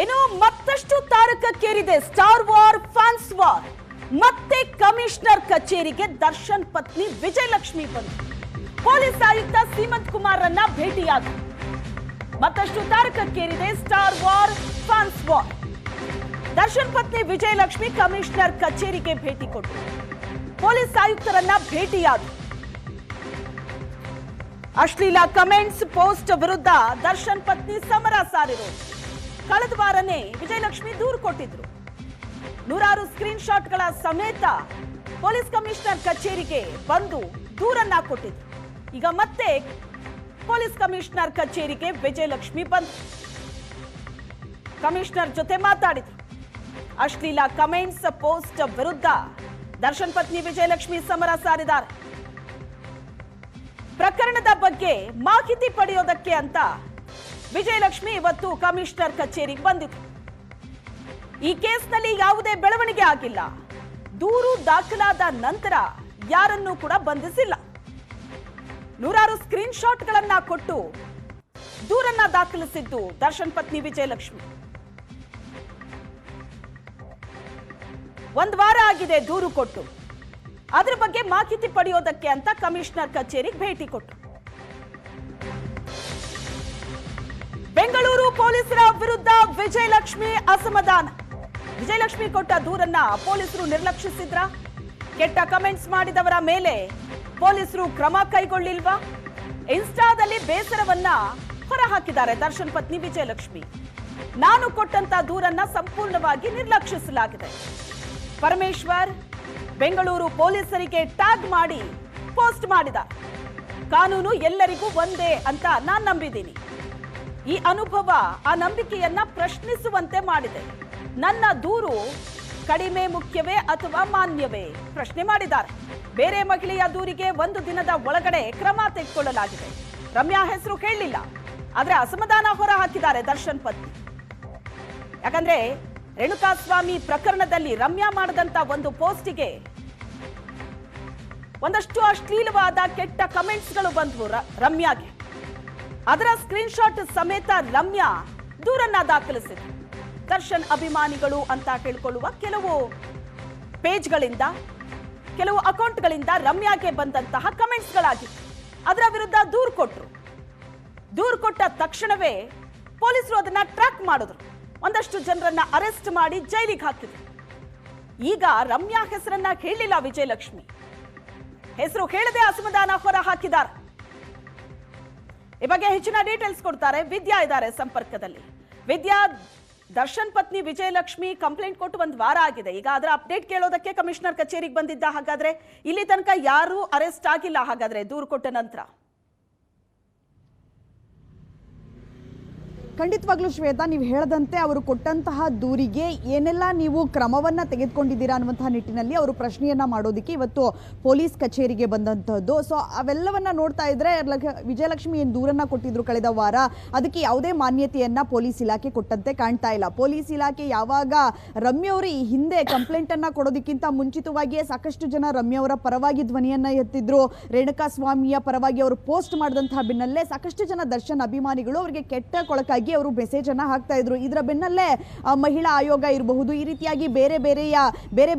ಇನ್ನು ಮತ್ತಷ್ಟು ತಾರಕಕ್ಕೇರಿದೆ ಸ್ಟಾರ್ ವಾರ್ ಫ್ಯಾನ್ಸ್ ವಾರ್. ಮತ್ತೆ ಕಮಿಷನರ್ ಕಚೇರಿಗೆ ದರ್ಶನ್ ಪತ್ನಿ ವಿಜಯಲಕ್ಷ್ಮಿ ಬಂದು ಪೊಲೀಸ್ ಆಯುಕ್ತ ಸೀಮಂತ್ ಕುಮಾರ್ರನ್ನ ಭೇಟಿಯಾದರು. ಮತ್ತಷ್ಟು ತಾರಕಕ್ಕೇರಿದೆ star war fans war. Darshan ಪತ್ನಿ ವಿಜಯಲಕ್ಷ್ಮಿ ಕಮಿಷನರ್ ಕಚೇರಿಗೆ ಭೇಟಿ ಕೊಟ್ಟರು. ಪೊಲೀಸ್ ಆಯುಕ್ತರನ್ನ ಭೇಟಿಯಾದರು. ಅಶ್ಲೀಲ ಕಮೆಂಟ್ಸ್ ಪೋಸ್ಟ್ ವಿರುದ್ಧ ದರ್ಶನ್ ಪತ್ನಿ ಸಮರ ಸಾರಿರೋದು. ಕಳೆದ ವಾರನೇ ವಿಜಯಲಕ್ಷ್ಮಿ ದೂರು ಕೊಟ್ಟಿದ್ರು. ನೂರಾರು ಸ್ಕ್ರೀನ್ ಶಾಟ್ಗಳ ಸಮೇತ ಪೊಲೀಸ್ ಕಮಿಷನರ್ ಕಚೇರಿಗೆ ಬಂದು ದೂರನ್ನ ಕೊಟ್ಟಿದ್ರು. ಈಗ ಮತ್ತೆ ಪೊಲೀಸ್ ಕಮಿಷನರ್ ಕಚೇರಿಗೆ ವಿಜಯಲಕ್ಷ್ಮಿ ಬಂದು ಕಮಿಷನರ್ ಜೊತೆ ಮಾತಾಡಿದ್ರು. ಅಶ್ಲೀಲ ಕಮೆಂಟ್ಸ್ ಪೋಸ್ಟ್ ವಿರುದ್ಧ ದರ್ಶನ್ ಪತ್ನಿ ವಿಜಯಲಕ್ಷ್ಮಿ ಸಮರ ಸಾರಿದ್ದಾರೆ. ಪ್ರಕರಣದ ಬಗ್ಗೆ ಮಾಹಿತಿ ಪಡೆಯೋದಕ್ಕೆ ಅಂತ ವಿಜಯಲಕ್ಷ್ಮಿ ಇವತ್ತು ಕಮಿಷನರ್ ಕಚೇರಿಗೆ ಬಂದಿದ್ರು. ಈ ಕೇಸ್ನಲ್ಲಿ ಯಾವುದೇ ಬೆಳವಣಿಗೆ ಆಗಿಲ್ಲ. ದೂರು ದಾಖಲಾದ ನಂತರ ಯಾರನ್ನೂ ಕೂಡ ಬಂಧಿಸಿಲ್ಲ. ನೂರಾರು ಸ್ಕ್ರೀನ್ ಶಾಟ್ಗಳನ್ನ ಕೊಟ್ಟು ದೂರನ್ನ ದಾಖಲಿಸಿದ್ದು ದರ್ಶನ್ ಪತ್ನಿ ವಿಜಯಲಕ್ಷ್ಮಿ. ಒಂದು ವಾರ ಆಗಿದೆ ದೂರು ಕೊಟ್ಟು. ಅದರ ಬಗ್ಗೆ ಮಾಹಿತಿ ಪಡೆಯೋದಕ್ಕೆ ಅಂತ ಕಮಿಷನರ್ ಕಚೇರಿಗೆ ಭೇಟಿ ಕೊಟ್ಟರು. ಬೆಂಗಳೂರು ಪೊಲೀಸರ ವಿರುದ್ಧ ವಿಜಯಲಕ್ಷ್ಮಿ ಅಸಮಾಧಾನ. ವಿಜಯಲಕ್ಷ್ಮಿ ಕೊಟ್ಟ ದೂರನ್ನ ಪೊಲೀಸರು ನಿರ್ಲಕ್ಷಿಸಿದ್ರ? ಕೆಟ್ಟ ಕಮೆಂಟ್ಸ್ ಮಾಡಿದವರ ಮೇಲೆ ಪೊಲೀಸರು ಕ್ರಮ ಕೈಗೊಳ್ಳಿಲ್ವಾ? ಇನ್ಸ್ಟಾದಲ್ಲಿ ಬೇಸರವನ್ನ ಹೊರಹಾಕಿದ್ದಾರೆ ದರ್ಶನ್ ಪತ್ನಿ ವಿಜಯಲಕ್ಷ್ಮಿ. ನಾನು ಕೊಟ್ಟಂತ ದೂರನ್ನ ಸಂಪೂರ್ಣವಾಗಿ ನಿರ್ಲಕ್ಷಿಸಲಾಗಿದೆ. ಪರಮೇಶ್ವರ್ ಬೆಂಗಳೂರು ಪೊಲೀಸರಿಗೆ ಟ್ಯಾಗ್ ಮಾಡಿ ಪೋಸ್ಟ್ ಮಾಡಿದ. ಕಾನೂನು ಎಲ್ಲರಿಗೂ ಒಂದೇ ಅಂತ ನಾನು ನಂಬಿದ್ದೀನಿ. ಈ ಅನುಭವ ಆ ನಂಬಿಕೆಯನ್ನ ಪ್ರಶ್ನಿಸುವಂತೆ ಮಾಡಿದೆ. ನನ್ನ ದೂರು ಕಡಿಮೆ ಮುಖ್ಯವೇ ಅಥವಾ ಮಾನ್ಯವೇ ಪ್ರಶ್ನೆ ಮಾಡಿದ್ದಾರೆ. ಬೇರೆ ಮಹಿಳೆಯ ದೂರಿಗೆ 1 ದಿನದ ಒಳಗಡೆ ಕ್ರಮ ತೆಗೆದುಕೊಳ್ಳಲಾಗಿದೆ. ರಮ್ಯಾ ಹೆಸರು ಹೇಳಲಿಲ್ಲ, ಆದ್ರೆ ಅಸಮಾಧಾನ ಹೊರ ಹಾಕಿದ್ದಾರೆ ದರ್ಶನ್ ಪತ್ನಿ. ಯಾಕಂದ್ರೆ ರೇಣುಕಾಸ್ವಾಮಿ ಪ್ರಕರಣದಲ್ಲಿ ರಮ್ಯಾ ಮಾಡಿದಂತ ಒಂದು ಪೋಸ್ಟಿಗೆ ಒಂದಷ್ಟು ಅಶ್ಲೀಲವಾದ ಕೆಟ್ಟ ಕಮೆಂಟ್ಸ್ಗಳು ಬಂದ್ವು ರಮ್ಯಾಗೆ. ಅದರ ಸ್ಕ್ರೀನ್ ಶಾಟ್ ಸಮೇತ ರಮ್ಯಾ ದೂರನ್ನ ದಾಖಲಿಸಿದ್ರು. ದರ್ಶನ್ ಅಭಿಮಾನಿಗಳು ಅಂತ ಹೇಳ್ಕೊಳ್ಳುವ ಕೆಲವು ಪೇಜ್ಗಳಿಂದ, ಕೆಲವು ಅಕೌಂಟ್ಗಳಿಂದ ರಮ್ಯಾಗೆ ಬಂದಂತಹ ಕಮೆಂಟ್ಸ್ಗಳಾಗಿತ್ತು. ಅದರ ವಿರುದ್ಧ ದೂರು ಕೊಟ್ಟರು. ದೂರು ಕೊಟ್ಟ ತಕ್ಷಣವೇ ಪೊಲೀಸರು ಅದನ್ನ ಟ್ರ್ಯಾಕ್ ಮಾಡಿದ್ರು. ಒಂದಷ್ಟು ಜನರನ್ನ ಅರೆಸ್ಟ್ ಮಾಡಿ ಜೈಲಿಗೆ ಹಾಕಿದ್ರು. ಈಗ ರಮ್ಯಾ ಹೆಸರನ್ನ ಹೇಳಿಲ್ಲ ವಿಜಯಲಕ್ಷ್ಮಿ. ಹೆಸರು ಹೇಳದೆ ಅಸಮಾಧಾನ ಹೊರ ಹಾಕಿದ್ದಾರೆ. ಈ ಬಗ್ಗೆ ಹೆಚ್ಚಿನ ಡೀಟೇಲ್ಸ್ ಕೊಡ್ತಾರೆ ವಿದ್ಯಾ ಇದ್ದಾರೆ ಸಂಪರ್ಕದಲ್ಲಿ. ವಿದ್ಯಾ, ದರ್ಶನ್ ಪತ್ನಿ ವಿಜಯಲಕ್ಷ್ಮಿ ಕಂಪ್ಲೇಂಟ್ ಕೊಟ್ಟು 1 ವಾರ ಆಗಿದೆ. ಈಗ ಅದರ ಅಪ್ಡೇಟ್ ಕೇಳೋದಕ್ಕೆ ಕಮಿಷನರ್ ಕಚೇರಿಗೆ ಬಂದಿದ್ದ. ಹಾಗಾದ್ರೆ ಇಲ್ಲಿ ತನಕ ಯಾರು ಅರೆಸ್ಟ್ ಆಗಿಲ್ಲ ಹಾಗಾದ್ರೆ ದೂರು ಕೊಟ್ಟ ನಂತರ? ಖಂಡಿತವಾಗ್ಲೂ ಶ್ವೇತಾ, ನೀವು ಹೇಳದಂತೆ ಅವರು ಕೊಟ್ಟಂತಹ ದೂರಿಗೆ ಏನೆಲ್ಲ ನೀವು ಕ್ರಮವನ್ನ ತೆಗೆದುಕೊಂಡಿದ್ದೀರಾ ಅನ್ನುವಂತಹ ನಿಟ್ಟಿನಲ್ಲಿ ಅವರು ಪ್ರಶ್ನೆಯನ್ನ ಮಾಡೋದಕ್ಕೆ ಇವತ್ತು ಪೊಲೀಸ್ ಕಚೇರಿಗೆ ಬಂದಂತಹದ್ದು. ಸೊ ಅವೆಲ್ಲವನ್ನ ನೋಡ್ತಾ ಇದ್ರೆ ವಿಜಯಲಕ್ಷ್ಮಿ ಏನು ದೂರನ್ನ ಕೊಟ್ಟಿದ್ರು ಕಳೆದ ವಾರ, ಅದಕ್ಕೆ ಯಾವುದೇ ಮಾನ್ಯತೆಯನ್ನ ಪೊಲೀಸ್ ಇಲಾಖೆ ಕೊಟ್ಟಂತೆ ಕಾಣ್ತಾ ಇಲ್ಲ. ಪೊಲೀಸ್ ಇಲಾಖೆ ಯಾವಾಗ ರಮ್ಯವರು ಈ ಹಿಂದೆ ಕಂಪ್ಲೇಂಟ್ ಅನ್ನ ಕೊಡೋದಕ್ಕಿಂತ ಮುಂಚಿತವಾಗಿಯೇ ಸಾಕಷ್ಟು ಜನ ರಮ್ಯವರ ಪರವಾಗಿ ಧ್ವನಿಯನ್ನ ಎತ್ತಿದ್ರು. ರೇಣುಕಾಸ್ವಾಮಿಯ ಪರವಾಗಿ ಅವರು ಪೋಸ್ಟ್ ಮಾಡಿದಂತಹ ಬೆನ್ನಲ್ಲೇ ಸಾಕಷ್ಟು ಜನ ದರ್ಶನ್ ಅಭಿಮಾನಿಗಳು ಅವರಿಗೆ ಕೆಟ್ಟ ಕೊಳಕಾಗಿ ಅವರು ಮೆಸೇಜ್ ಅನ್ನ ಹಾಕ್ತಾ ಇದ್ರು. ಇದರ ಬೆನ್ನಲ್ಲೇ ಮಹಿಳಾ ಆಯೋಗ ಇರಬಹುದು, ಈ ರೀತಿಯಾಗಿ ಬೇರೆ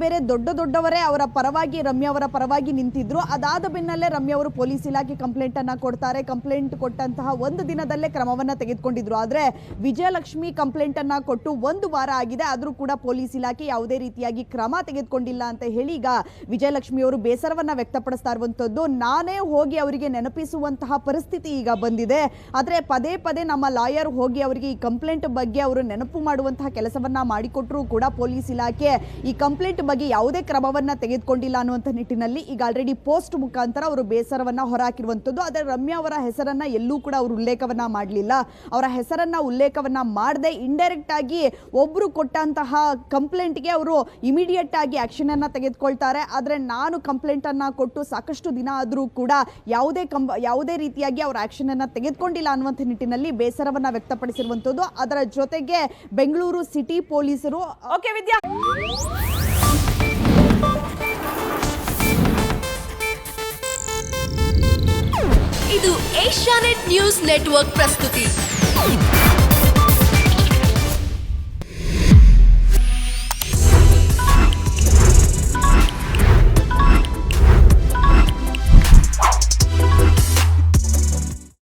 ಬೇರೆ ದೊಡ್ಡವರೇ ಅವರ ಪರವಾಗಿ ರಮ್ಯಾ ಅವರ ಪರವಾಗಿ ನಿಂತಿದ್ರು. ಅದಾದ ಬೆನ್ನಲ್ಲೇ ರಮ್ಯಾ ಅವರು ಪೊಲೀಸ್ ಇಲಾಖೆ ಕಂಪ್ಲೇಂಟ್ ಅನ್ನ ಕೊಡ್ತಾರೆ. ಕಂಪ್ಲೇಂಟ್ ಕೊಟ್ಟಂತಹ 1 ದಿನದಲ್ಲೇ ಕ್ರಮವನ್ನ ತೆಗೆದುಕೊಂಡಿದ್ರು. ಆದ್ರೆ ವಿಜಯಲಕ್ಷ್ಮಿ ಕಂಪ್ಲೇಂಟ್ ಅನ್ನ ಕೊಟ್ಟು 1 ವಾರ ಆಗಿದೆ, ಆದ್ರೂ ಕೂಡ ಪೊಲೀಸ್ ಇಲಾಖೆ ಯಾವುದೇ ರೀತಿಯಾಗಿ ಕ್ರಮ ತೆಗೆದುಕೊಂಡಿಲ್ಲ ಅಂತ ಹೇಳಿ ಈಗ ವಿಜಯಲಕ್ಷ್ಮಿ ಅವರು ಬೇಸರವನ್ನ ವ್ಯಕ್ತಪಡಿಸ್ತಾ ಇರುವಂತದ್ದು. ನಾನೇ ಹೋಗಿ ಅವರಿಗೆ ನೆನಪಿಸುವಂತಹ ಪರಿಸ್ಥಿತಿ ಈಗ ಬಂದಿದೆ. ಆದ್ರೆ ಪದೇ ನಮ್ಮ ಲಾಯರ್ ಹೋಗಿ ಅವರಿಗೆ ಈ ಕಂಪ್ಲೇಂಟ್ ಬಗ್ಗೆ ಅವರು ನೆನಪು ಮಾಡುವಂತಹ ಕೆಲಸವನ್ನ ಮಾಡಿಕೊಟ್ರು ಕೂಡ ಪೊಲೀಸ್ ಇಲಾಖೆ ಈ ಕಂಪ್ಲೇಂಟ್ ಬಗ್ಗೆ ಯಾವುದೇ ಕ್ರಮವನ್ನ ತೆಗೆದುಕೊಂಡಿಲ್ಲ ಅನ್ನುವಂಥ ನಿಟ್ಟಿನಲ್ಲಿ ಈಗ ಆಲ್ರೆಡಿ ಪೋಸ್ಟ್ ಮುಖಾಂತರ ಅವರು ಬೇಸರವನ್ನ ಹೊರಹಾಕಿರುವಂಥದ್ದು. ಆದರೆ ರಮ್ಯಾ ಅವರ ಹೆಸರನ್ನ ಎಲ್ಲೂ ಕೂಡ ಅವರು ಉಲ್ಲೇಖವನ್ನ ಮಾಡಲಿಲ್ಲ. ಅವರ ಹೆಸರನ್ನ ಉಲ್ಲೇಖವನ್ನ ಮಾಡದೆ ಇಂಡೈರೆಕ್ಟ್ ಆಗಿ ಒಬ್ರು ಕೊಟ್ಟಂತಹ ಕಂಪ್ಲೇಂಟ್ಗೆ ಅವರು ಇಮಿಡಿಯೇಟ್ ಆಗಿ ಆಕ್ಷನ್ ಅನ್ನ ತೆಗೆದುಕೊಳ್ತಾರೆ. ಆದರೆ ನಾನು ಕಂಪ್ಲೇಂಟ್ ಅನ್ನ ಕೊಟ್ಟು ಸಾಕಷ್ಟು ದಿನ ಆದರೂ ಕೂಡ ಯಾವುದೇ ರೀತಿಯಾಗಿ ಅವರ ಆಕ್ಷನ್ ಅನ್ನ ತೆಗೆದುಕೊಂಡಿಲ್ಲ ಅನ್ನುವಂಥ ನಿಟ್ಟಿನಲ್ಲಿ ಬೇಸರವನ್ನ ವ್ಯಕ್ತಪಡಿಸಿರುವಂತದ್ದು. ಅದರ ಜೊತೆಗೆ ಬೆಂಗಳೂರು ಸಿಟಿ ಪೊಲೀಸರು ವಿದ್ಯಾ ಇದು ಏಷ್ಯಾನೆಟ್ ನ್ಯೂಸ್ ನೆಟ್ವರ್ಕ್ ಪ್ರಸ್ತುತಿ.